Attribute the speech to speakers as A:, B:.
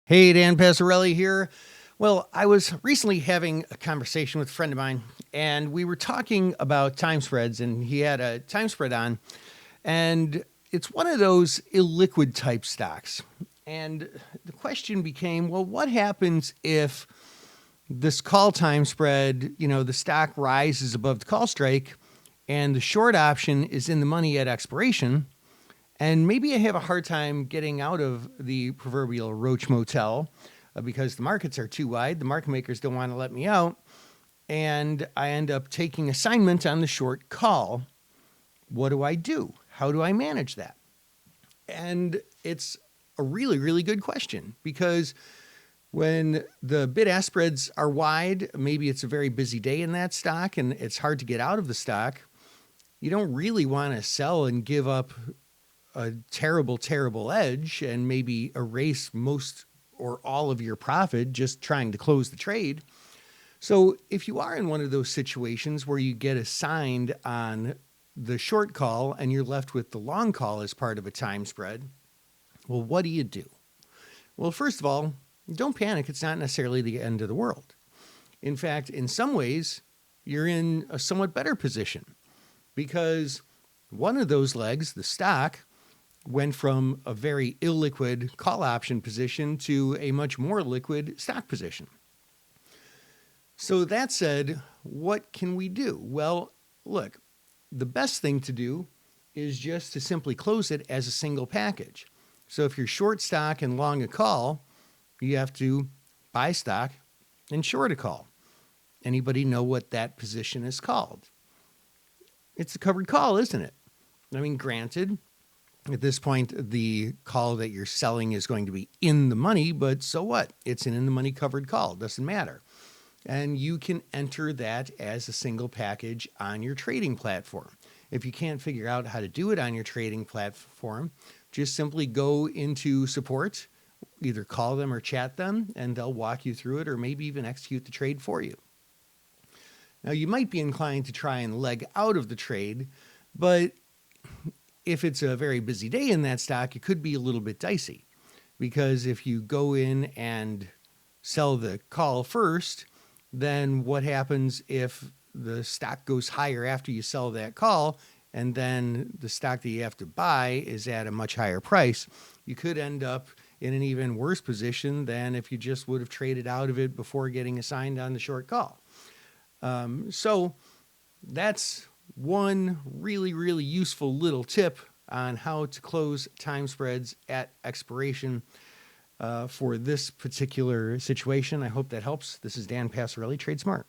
A: Hey, Dan Passarelli here. Well, I was recently having a conversation with a friend of mine, and we were talking about time spreads, and he had a time spread on, and it's one of those illiquid type stocks. And the question became, well, what happens if this call time spread, the stock rises above the call strike, and the short option is in the money at expiration? And maybe I have a hard time getting out of the proverbial roach motel because the markets are too wide. The market makers don't want to let me out. And I end up taking assignment on the short call. What do I do? How do I manage that? And it's a really, really good question because when the bid ask spreads are wide, maybe it's a very busy day in that stock and it's hard to get out of the stock. You don't really want to sell and give up a terrible, terrible edge and maybe erase most or all of your profit just trying to close the trade. So if you are in one of those situations where you get assigned on the short call and you're left with the long call as part of a time spread, well, what do you do? Well, first of all, don't panic. It's not necessarily the end of the world. In fact, in some ways, you're in a somewhat better position because one of those legs, the stock, went from a very illiquid call option position to a much more liquid stock position. So that said, what can we do? Well, look, the best thing to do is just to simply close it as a single package. So if you're short stock and long a call, you have to buy stock and short a call. Anybody know what that position is called? It's a covered call, isn't it? I mean, granted, at this point, the call that you're selling is going to be in the money, but so what? It's an in the money covered call. It doesn't matter. And you can enter that as a single package on your trading platform. If you can't figure out how to do it on your trading platform, just simply go into support, either call them or chat them, and they'll walk you through it or maybe even execute the trade for you. Now, you might be inclined to try and leg out of the trade, but if it's a very busy day in that stock, it could be a little bit dicey because if you go in and sell the call first, then what happens if the stock goes higher after you sell that call and then the stock that you have to buy is at a much higher price? You could end up in an even worse position than if you just would have traded out of it before getting assigned on the short call. So that's one really, really useful little tip on how to close time spreads at expiration for this particular situation. I hope that helps. This is Dan Passarelli, Trade Smart.